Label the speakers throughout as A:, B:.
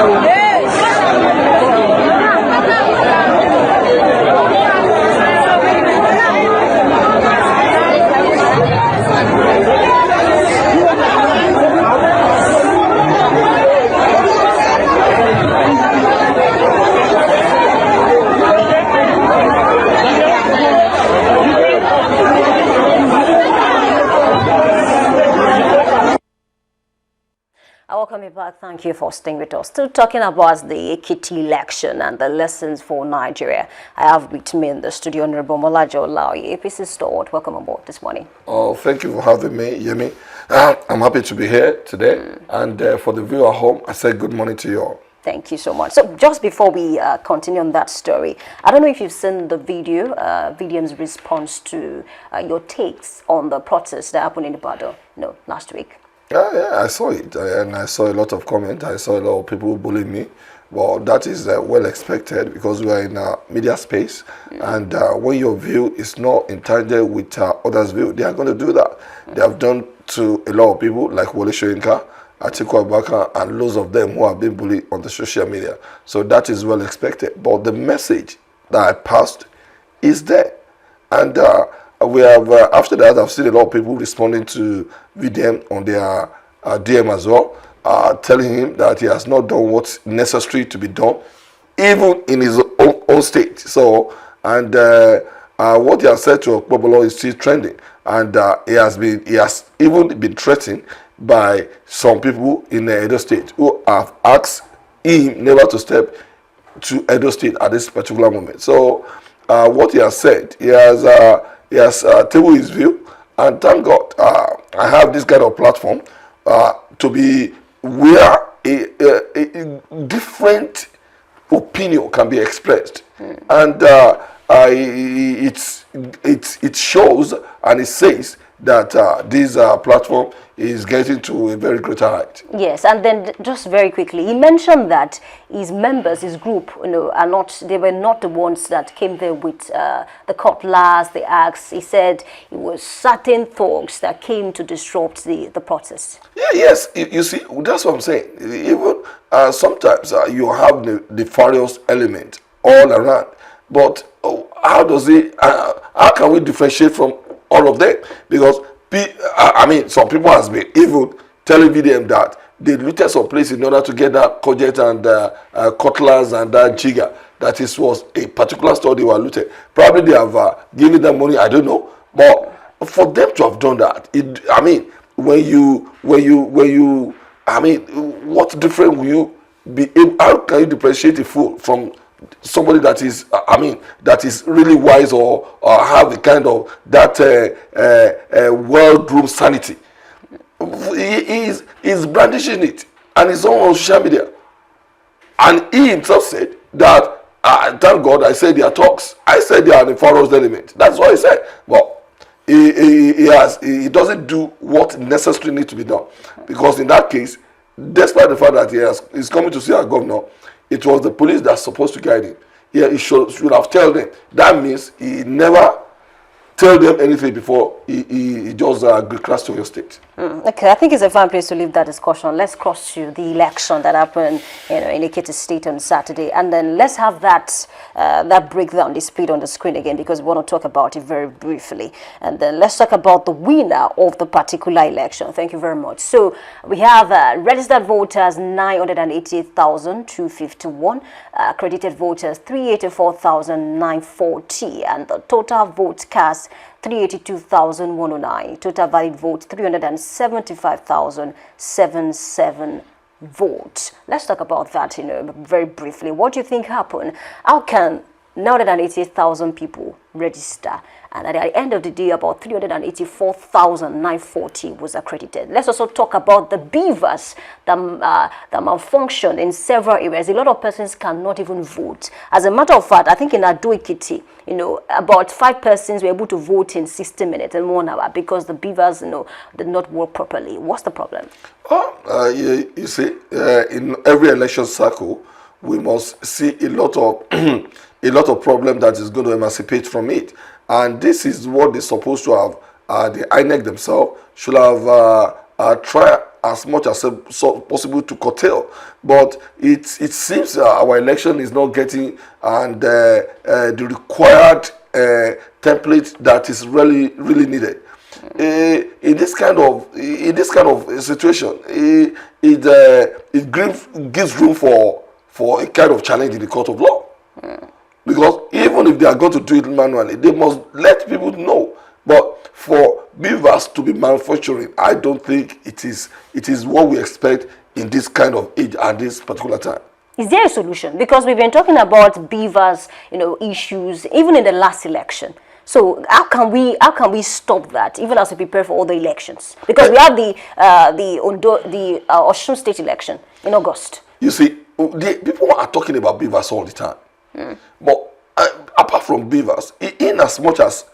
A: Welcome back. Thank you for staying with us. Still talking about the Ekiti election and the lessons for Nigeria. I have with me in the studio Honorable Molajo Olaoye, APC stalwart. Welcome aboard this morning.
B: Oh, thank you for having me, Yemi. I'm happy to be here today. And for the viewer at home, I say good morning to you all.
A: Thank you so much. So just before we continue on that story, I don't know if you've seen the video, VDM's response to your takes on the protest that happened in Ibadan, last week.
B: Yeah, I saw it, and I saw a lot of comments. I saw a lot of people bullying me. Well, that is well expected because we are in a media space, and when your view is not entangled with others' view, they are going to do that. They have done to a lot of people like Wole Soyinka, Atiku Abubakar, and loads of them who have been bullied on the social media. So that is well expected. But the message that I passed is there, and we have after that I've seen a lot of people responding to VDM on their DM as well, telling him that he has not done what's necessary to be done, even in his own state. So, and what he has said to Okpobolo is still trending, and he has even been threatened by some people in Edo State who have asked him never to step to Edo State at this particular moment. So, what he has said, he has tabled his view, and thank God I have this kind of platform to be where a different opinion can be expressed, and it shows and it says that this platform is getting to a very great height.
A: Yes, and then just very quickly, he mentioned that his members, his group, they were not the ones that came there with the cutlass, the axe. He said it was certain thugs that came to disrupt the protest.
B: Yeah, yes, you see, that's what I'm saying. Even sometimes you have the nefarious element all around, but how can we differentiate from all of them? Because some people has been even telling them that they looted some place in order to get that courgette and cutlass and that jigger. That was a particular store they were looted. Probably they have given them money, I don't know. But for them to have done that, what different will you be able, how can you differentiate a fool from somebody that is really wise or have the kind of that well-groomed sanity? He's brandishing it, and it's on social media, and he himself said that thank God I said they are talks. I said they are the nefarious element. That's what he said. But he doesn't do what necessarily needs to be done, because in that case, despite the fact that he's coming to see our governor, it was the police that's supposed to guide him. Yeah, he should have told them. That means he never tell them anything before he just crossed to your state.
A: Okay, I think it's a fine place to leave that discussion. Let's cross to the election that happened in Ekiti State on Saturday, and then let's have that breakdown displayed on the screen again, because we want to talk about it very briefly. And then let's talk about the winner of the particular election. Thank you very much. So we have registered voters 988,251, accredited voters 384,940, and the total votes cast 382,109. Total valid votes 375,077 votes. Let's talk about that, very briefly. What do you think happened? How can 988,000 people register, and at the end of the day, about 384,940 was accredited? Let's also talk about the beavers that malfunction in several areas. A lot of persons cannot even vote. As a matter of fact, I think in Ado Ekiti, about 5 persons were able to vote in 60 minutes and 1 hour because the beavers, did not work properly. What's the problem?
B: You see, in every election cycle, we must see a lot of a lot of problem that is going to emancipate from it, and this is what they're supposed to have. The INEC themselves should have tried as much as possible to curtail. But it seems our election is not getting and the required template that is really needed. In this kind of situation, it gives room for a kind of challenge in the court of law. Because even if they are going to do it manually, they must let people know. But for beavers to be manufacturing, I don't think it is what we expect in this kind of age at this particular time.
A: Is there a solution? Because we've been talking about beavers, issues even in the last election. So how can we stop that, even as we prepare for all the elections? Because we have the Osun State election in August.
B: You see, people are talking about beavers all the time. But apart from beavers, in as much as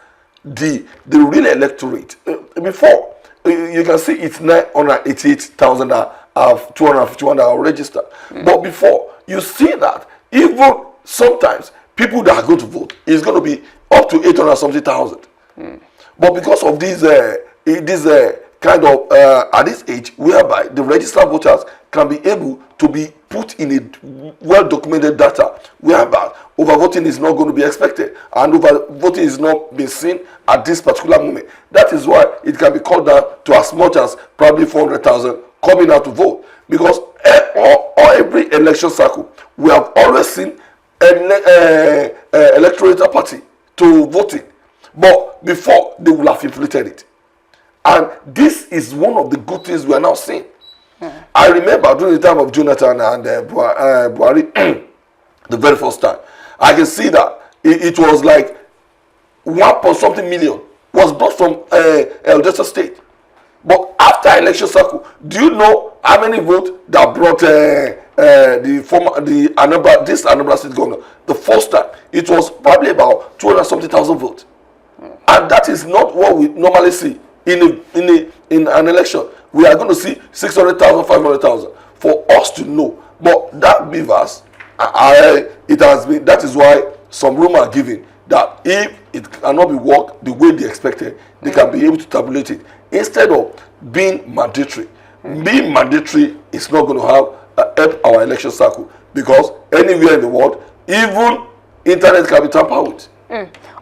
B: the real electorate, before you can see it's 988,000 of 251 that are registered. But before you see that, even sometimes people that are going to vote is going to be up to 800-something-thousand. But because of this kind of at this age, whereby the registered voters can be able to be put in a well-documented data, whereby overvoting is not going to be expected and overvoting is not being seen at this particular moment. That is why it can be called down to as much as probably 400,000 coming out to vote. Because every election cycle, we have always seen an electoral party to voting. But before, they would have inflated it. And this is one of the good things we are now seeing. I remember during the time of Jonathan and Buhari, the very first time, I can see that it was like 1.something million was brought from Delta State. But after election cycle, do you know how many votes that brought this Anambra State governor? The first time, it was probably about 200-something-thousand votes. And that is not what we normally see in an election. We are going to see 600,000, 500,000 for us to know. But that beavers, it has been. That is why some rumor are given that if it cannot be worked the way they expected, they can be able to tabulate it instead of being mandatory. Being mandatory is not going to help our election cycle, because anywhere in the world, even internet can be tampered with.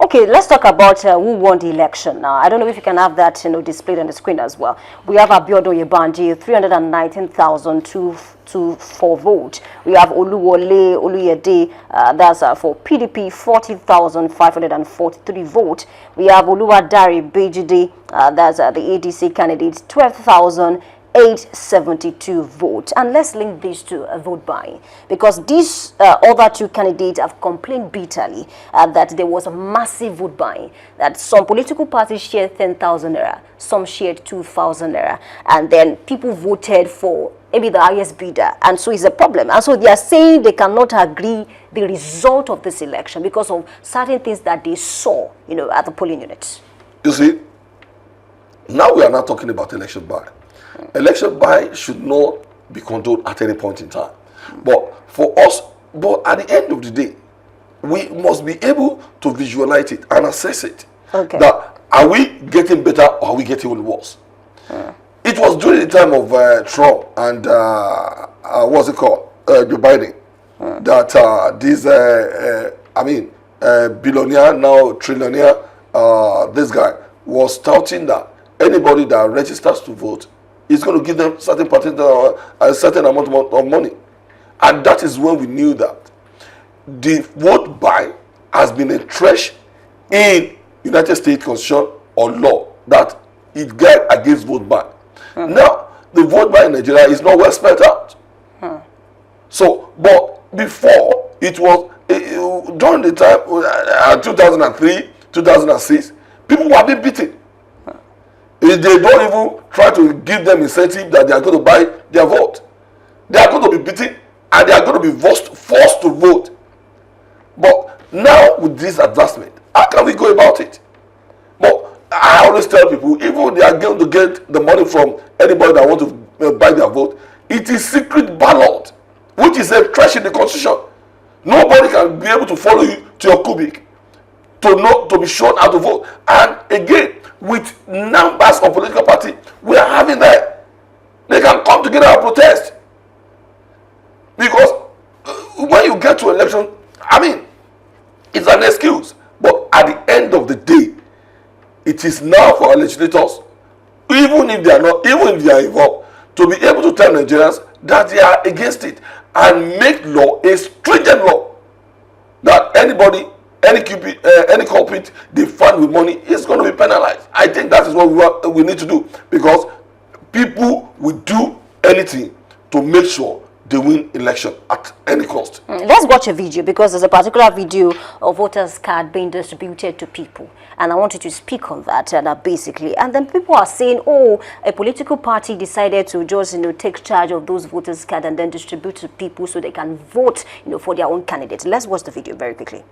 A: Okay, let's talk about who won the election now. I don't know if you can have that displayed on the screen as well. We have Abiodun Yebanji, 319,224 votes. We have Oluwole Oluyede, that's for PDP, 40,543 votes. We have Oluwadari Bejide, that's the ADC candidate, 12,872 votes. And let's link these to a vote buying, because these other two candidates have complained bitterly that there was a massive vote buying, that some political parties shared 10,000 naira, some shared 2,000 naira, and then people voted for maybe the highest bidder, and so it's a problem. And so they are saying they cannot agree the result of this election because of certain things that they saw, at the polling units.
B: You see, now we are not talking about election buy. Election buy should not be controlled at any point in time. But for us, at the end of the day, we must be able to visualize it and assess it.
A: Okay.
B: That are we getting better or are we getting worse? It was during the time of Trump and what's it called, Joe Biden, that this billionaire, now trillionaire, this guy was touting that anybody that registers to vote is going to give them certain a certain amount of money. And that is when we knew that the vote buy has been entrenched in United States Constitution or law, that it guides against vote buy. Now, the vote buy in Nigeria is not well spelled out. So, but before, it was, during the time, 2003, 2006, people were being beaten. They don't even try to give them incentive that they are going to buy their vote. They are going to be beaten and they are going to be forced to vote. But now with this advancement, how can we go about it? But I always tell people, even they are going to get the money from anybody that wants to buy their vote, it is secret ballot, which is a trash in the constitution. Nobody can be able to follow you to your cubic to be shown how to vote. And again, with numbers of political parties, we are having that. They can election, I mean, it's an excuse. But at the end of the day, it is now for our legislators, even if they are not, even if they are involved, to be able to tell Nigerians that they are against it and make law a stringent law that anybody, any culprit they find with money is going to be penalized. I think that is what we need to do, because people will do anything to make sure they win election at any cost.
A: Let's watch a video, because there's a particular video of voters' card being distributed to people, and I want you to speak on that. And basically, and then people are saying, oh, a political party decided to just take charge of those voters' card and then distribute to people so they can vote for their own candidates. Let's watch the video very quickly.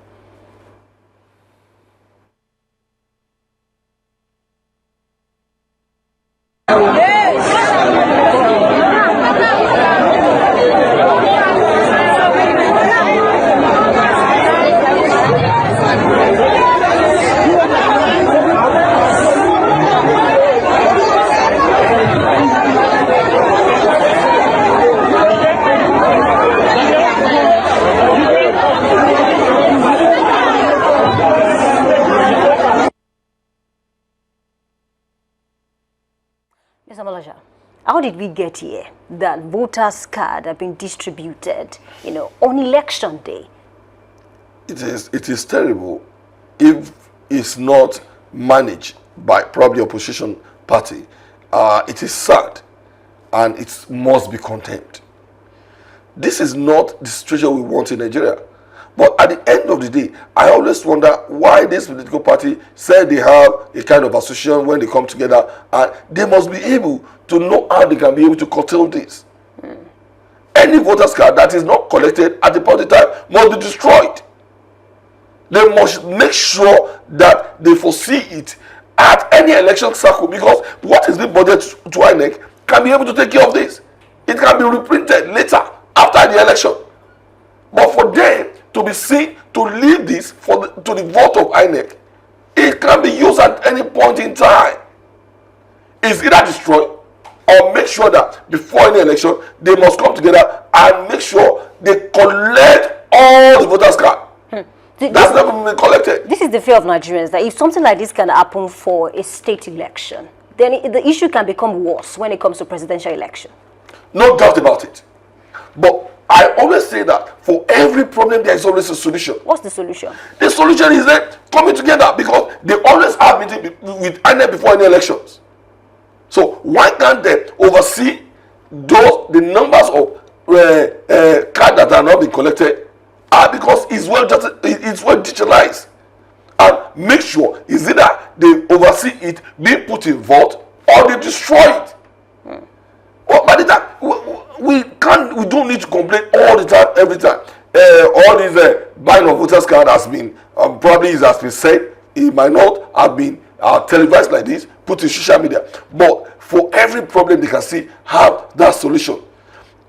A: How did we get here that voters' cards have been distributed, on election day?
B: It is terrible if it's not managed by probably opposition party. It is sad, and it must be condemned. This is not the situation we want in Nigeria. But at the end of the day, I always wonder why this political party said they have a kind of association when they come together, and they must be able to know how they can be able to curtail this. Any voter's card that is not collected at the point in time must be destroyed. They must make sure that they foresee it at any election cycle, because what is being budgeted to INEC can be able to take care of this. It can be reprinted later after the election. But for them to be seen to leave this to the vote of INEC, it can be used at any point in time. It's either destroyed or make sure that before any election they must come together and make sure they collect all the voters' card. That's never been collected.
A: This is the fear of Nigerians, that if something like this can happen for a state election, then the issue can become worse when it comes to presidential election.
B: No doubt about it. But I always say that for every problem there is always a solution.
A: What's the solution? The
B: solution is that coming together, because they always have meeting with INEC before any elections. So why can't they oversee the numbers of cards that are not being collected? Because it's well digitalized, and make sure is either they oversee it being put in vault or they destroy it. Well, by the time we don't need to complain all the time, every time. All these buying of voters card has been probably it has been said. It might not have been televised like this, put in social media. But for every problem they can see have that solution.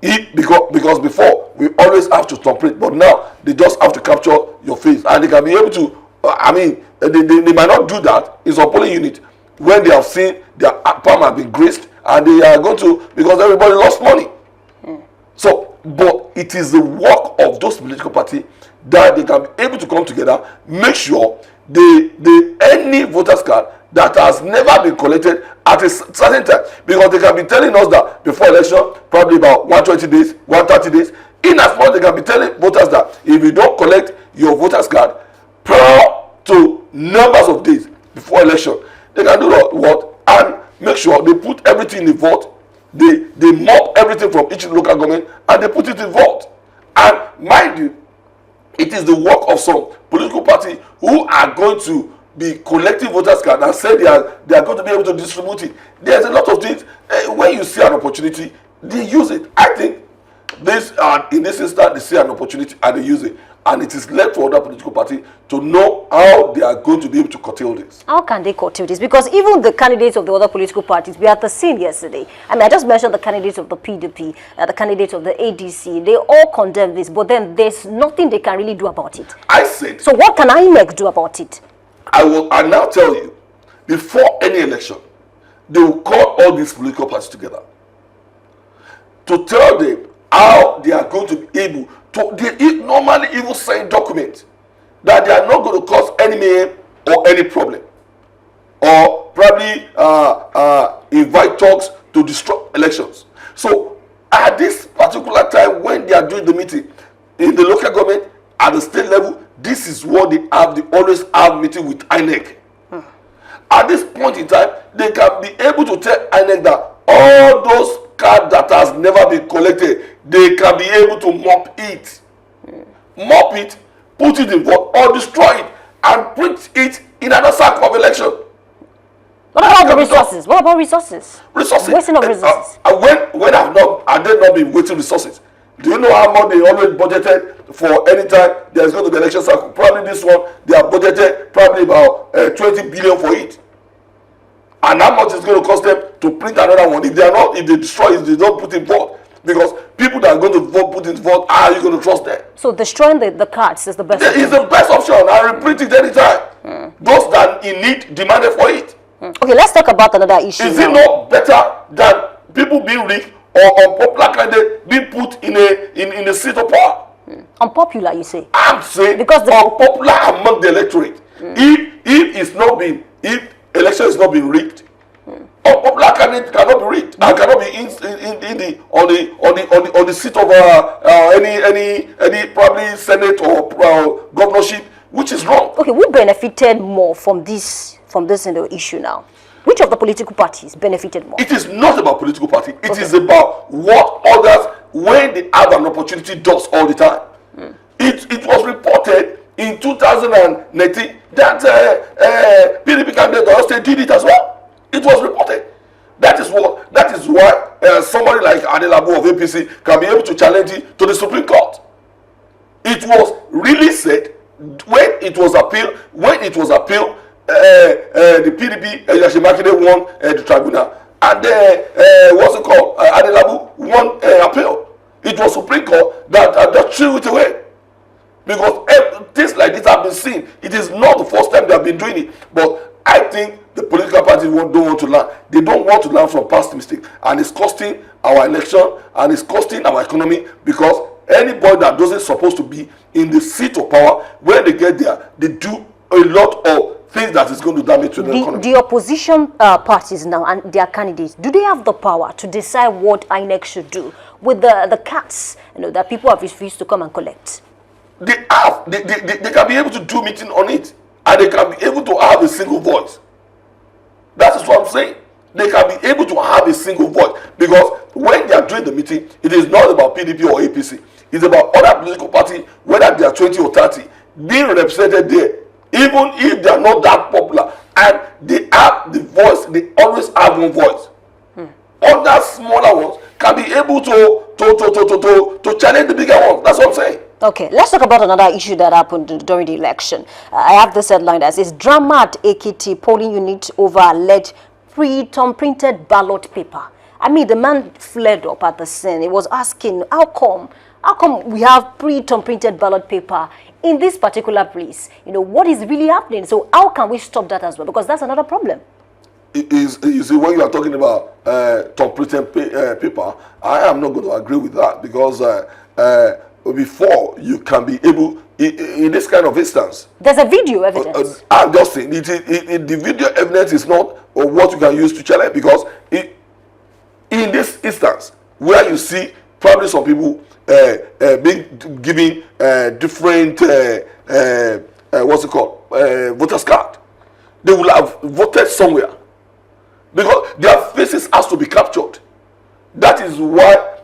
B: Because before we always have to template, but now they just have to capture your face, and they can be able to. They might not do that in some polling unit when they have seen their palm have been graced, and they are going to, because everybody lost money. So, but it is the work of those political parties that they can be able to come together, make sure any voters card that has never been collected at a certain time, because they can be telling us that before election, probably about 120 days, 130 days, in as much they can be telling voters that if you don't collect your voters card prior to numbers of days before election, they can do what? And make sure they put everything in the vote. They mop everything from each local government and they put it in vote. And mind you, it is the work of some political party who are going to be collecting voters card and say they are going to be able to distribute it. There's a lot of things. When you see an opportunity, they use it. I think in this instance, they see an opportunity and they use it. And it is left for other political parties to know how they are going to be able to curtail this.
A: How can they curtail this? Because even the candidates of the other political parties, we had the same yesterday. I just mentioned the candidates of the PDP, the candidates of the ADC. They all condemn this, but then there's nothing they can really do about it.
B: I said.
A: So what can INEC do about it?
B: I now tell you, before any election, they will call all these political parties together to tell them how they are going to be able they normally even sign documents that they are not going to cause any mayhem or any problem, or probably invite talks to destroy elections. So at this particular time, when they are doing the meeting in the local government, at the state level, this is what they have. They always have meeting with INEC. At this point in time, they can be able to tell INEC that all those cards that has never been collected, they can be able to mop it. Mop it, put it in vote, or destroy it, and put it in another cycle of election.
A: What about the resources? What about resources?
B: Resources.
A: Wasting of resources.
B: When have they not been wasting resources? Do you know how much they always budgeted for any time there's going to be election cycle? Probably this one, they have budgeted probably about 20 billion for it. And how much is going to cost them to print another one? If they destroy it, they don't put in vote. Because people that are going to vote, put in vote, how are you going to trust them?
A: So destroying the cards is the best option?
B: It's the best option. I reprint it anytime. Those that in need demanded for it.
A: Okay, let's talk about another issue.
B: Is it not better than people being rigged or unpopular candidate being put in a seat of power?
A: Unpopular, you say?
B: I'm saying
A: because
B: unpopular among the electorate. If election is not being rigged, unpopular candidate cannot be rigged and cannot be on the seat of any probably senate or governorship, which is wrong.
A: Okay, who benefited more from this issue now? Which of the political parties benefited more?
B: It is not about political party. It is about what others, when they have an opportunity, does all the time. It was reported in 2019 that PDP candidate also did it as well. It was reported. That is why somebody like Adelabu of APC can be able to challenge it to the Supreme Court. It was really said when it was appealed. The PDP Yashimakide won the tribunal, and what's it called? Adelabu won appeal. It was Supreme Court that threw it away. Because things like this have been seen. It is not the first time they have been doing it. But I think the political parties don't want to learn. They don't want to learn from past mistakes. And it's costing our election and it's costing our economy, because anybody that doesn't supposed to be in the seat of power, when they get there, they do a lot of things that is going to damage the economy.
A: The opposition parties now and their candidates, do they have the power to decide what INEC should do with the cards that people have refused to come and collect?
B: They can be able to do meeting on it, and they can be able to have a single voice. That is what I'm saying. They can be able to have a single voice, because when they are doing the meeting, it is not about PDP or APC. It's about other political parties, whether they are 20 or 30, being represented there, even if they are not that popular, and they have the voice. They always have one voice. Other smaller ones can be able to challenge the bigger ones. That's what I'm saying.
A: Okay, let's talk about another issue that happened during the election. I have this headline that says, drama at Ekiti polling unit over alleged printed ballot paper. I mean, the man flared up at the scene. He was asking, how come we have printed ballot paper in this particular place? What is really happening? So how can we stop that as well? Because that's another problem.
B: You see, when you are talking about printed paper, I am not going to agree with that, because before you can be able, in this kind of instance,
A: there's a video evidence.
B: I'm just saying, the video evidence is not what you can use to challenge, because in this instance, where you see probably some people being given different voters card, they will have voted somewhere, because their faces has to be captured. That is why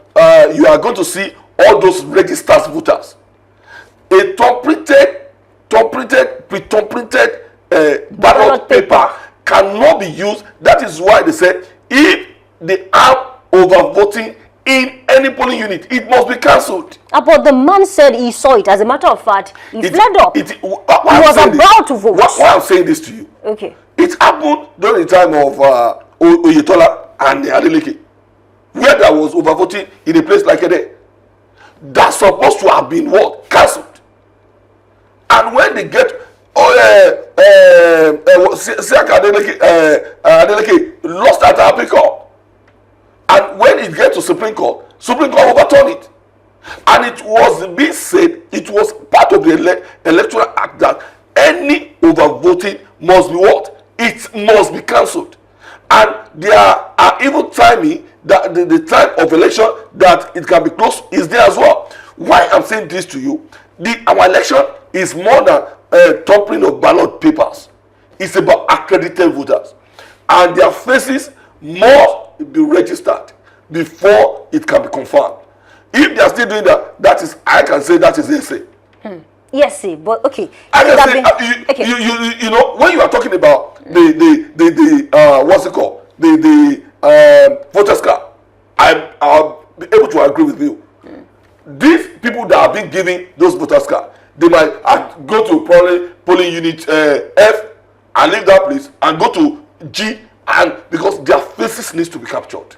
B: you are going to see all those registered voters. A pre-printed ballot paper cannot be used. That is why they said if they are overvoting in any polling unit, it must be cancelled.
A: But the man said he saw it. As a matter of fact, he fled up. He was about to vote.
B: Why I'm saying this to you?
A: Okay.
B: It happened during the time of Oyetola and Adeleke, where there was overvoting in a place like Ede. That's supposed to have been what? Cancelled. And when they get Adeleke lost at Appeal Court, and when it gets to Supreme Court overturn it. And And it was being said, it was part of the Electoral Act that any overvoting must be what? It must be cancelled. And there are even timing that the time of election that it can be closed is there as well. Why I'm saying this to you, our election is more than tampering of ballot papers. It's about accredited voters. And their faces must be registered before it can be confirmed. If they are still doing that, that is, I can say that is essay.
A: Yes, but okay.
B: I can say, you know, when you are talking about the what's it called, the voters card, I'll be able to agree with you. These people that have been giving those voters card, they might go to probably polling unit F and leave that place and go to G, and because their faces needs to be captured.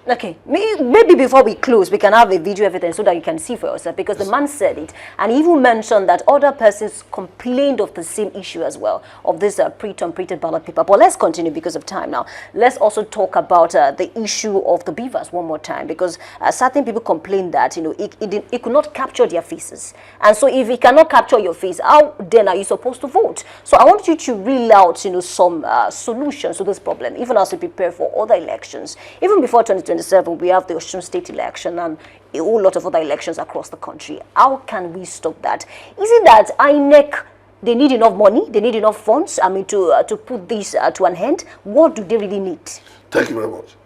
A: Okay, maybe before we close, we can have a video evidence so that you can see for yourself, because the man said it, and he even mentioned that other persons complained of the same issue as well, of this pre-printed ballot paper. But let's continue because of time now. Let's also talk about the issue of the beavers one more time, because certain people complained that, you know, it could not capture their faces. And so if it cannot capture your face, how then are you supposed to vote? So I want you to reel out, you know, some solutions to this problem, even as we prepare for other elections. Even before 2027, we have the Osun State election and a whole lot of other elections across the country. How can we stop that? Is it that INEC, they need enough money, they need enough funds, I mean, to put this to an end? What do they really need?
B: Thank you very much.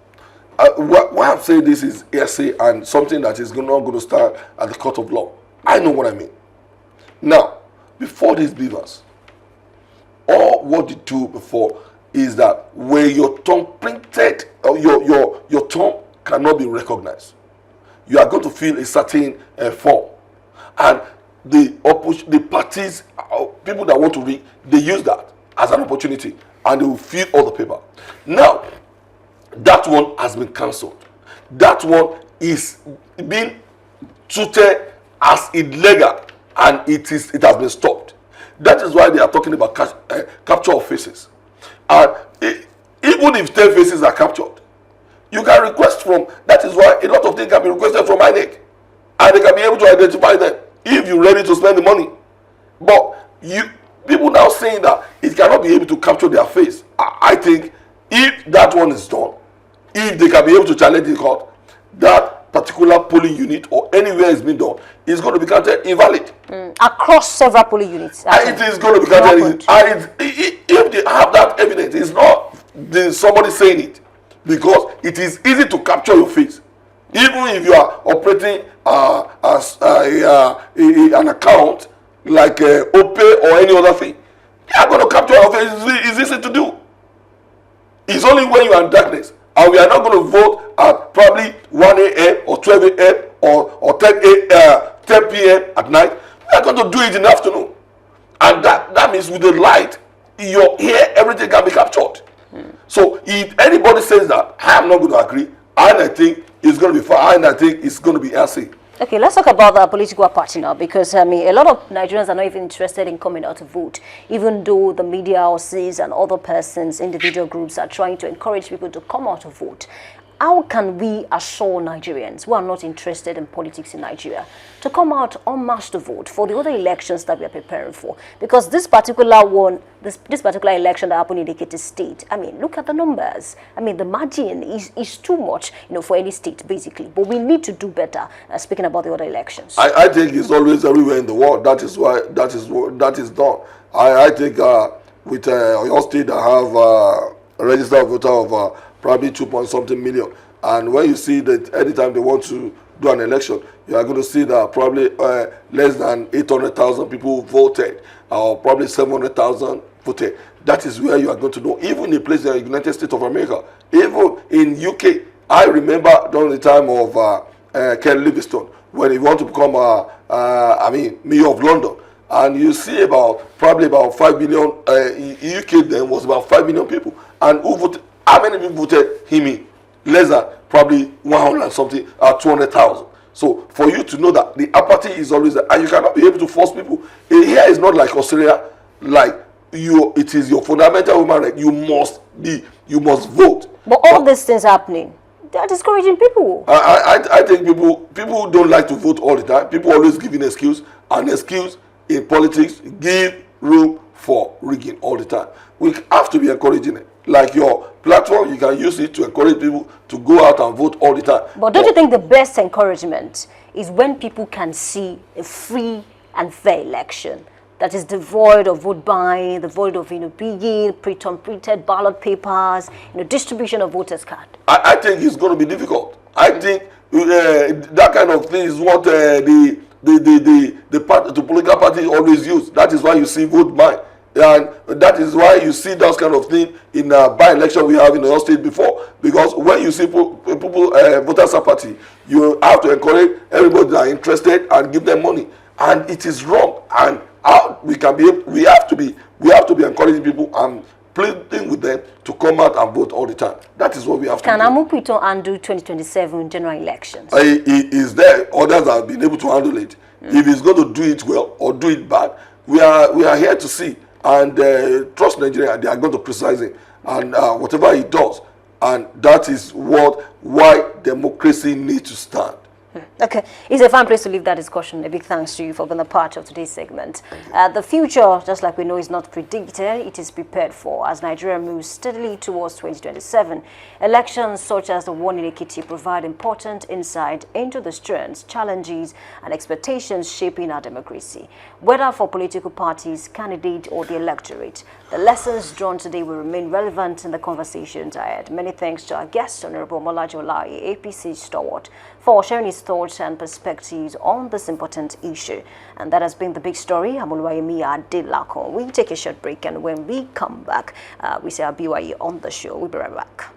B: Why I'm saying this is essay and something that is not going to start at the court of law. I know what I mean. Now, before these beavers, all what they do before is that where your tongue printed, or your tongue cannot be recognized, you are going to fill a certain form, and the parties, people that want to read, they use that as an opportunity, and they will fill all the paper. Now, that one has been cancelled. That one is being treated as illegal, and it has been stopped. That is why they are talking about capture of faces. And even if 10 faces are captured, you can request from, that is why a lot of things can be requested from INEC, and they can be able to identify them if you're ready to spend the money. But people now saying that it cannot be able to capture their face. I think if that one is done, if they can be able to challenge the court, that particular polling unit or anywhere it's been done is going to be counted invalid.
A: Across several polling units.
B: It is going to be counted. If they have that evidence, it's not somebody saying it, because it is easy to capture your face. Even if you are operating as an account like OPay or any other thing, they are going to capture your face. It's easy to do. It's only when you are in darkness, and we are not going to vote at probably 1 a.m. or 12 a.m. or 10 p.m. at night. We are going to do it in the afternoon. And that means with the light, your hair, everything can be captured. So if anybody says that, I am not going to agree. And I think it's going to be fine. And I think it's going to be healthy.
A: Okay, let's talk about the political party now, because I mean, a lot of Nigerians are not even interested in coming out to vote, even though the media houses and other persons, individual groups are trying to encourage people to come out to vote. How can we assure Nigerians who are not interested in politics in Nigeria to come out en masse to vote for the other elections that we are preparing for? Because this particular one, this particular election that happened in Ekiti State, I mean, look at the numbers. I mean, the margin is too much, you know, for any state, basically. But we need to do better, speaking about the other elections.
B: I think it's always everywhere in the world. That is why that is done. I think with your state, I have a registered voter of probably 2-point-something million. And when you see that anytime they want to do an election, you are going to see that probably less than 800,000 people voted, or probably 700,000 voted. That is where you are going to know. Even in a place like the United States of America, even in UK, I remember during the time of Ken Livingstone, when he wanted to become, mayor of London. And you see probably about 5 million, UK then was about 5 million people. And who voted? How many people voted him in? Less than probably 100 something, 200,000. So for you to know that the apathy is always there, and you cannot be able to force people. Here is not like Australia, like it is your fundamental human right. You must vote.
A: But all these things happening, They are discouraging people.
B: I think people who don't like to vote all the time, people always give an excuse. An excuse in politics give room for rigging all the time. We have to be encouraging it. Like your platform, you can use it to encourage people to go out and vote all the time.
A: But don't you think the best encouragement is when people can see a free and fair election that is devoid of vote buying, devoid of being printed ballot papers, distribution of voters card?
B: I think it's going to be difficult. I think that kind of thing is what the political parties always use. That is why you see vote buying. And that is why you see that kind of thing in by-election we have in your state before. Because when you see people voters party, you have to encourage everybody that are interested and give them money. And it is wrong. And how we have to be encouraging people and pleading with them to come out and vote all the time. That is what we have to do.
A: Can Amupito handle 2027 general elections?
B: Is there others that have been able to handle it? If he's going to do it well or do it bad, we are here to see. And trust Nigeria, they are going to precise it. And whatever he does, and that is why democracy needs to stand.
A: Okay, it's a fine place to leave that discussion. A big thanks to you for being a part of today's segment. The future, just like we know, is not predicted, it is prepared for. As Nigeria moves steadily towards 2027, elections such as the one in Ekiti provide important insight into the strengths, challenges, and expectations shaping our democracy. Whether for political parties, candidates, or the electorate, the lessons drawn today will remain relevant in the conversations ahead. Many thanks to our guest, Honorable Molaji Olayi, APC stalwart, for sharing his thoughts and perspectives on this important issue. And that has been the big story. Amuluwayemi Adelakun. We take a short break, and when we come back, we say our BYE on the show. We'll be right back.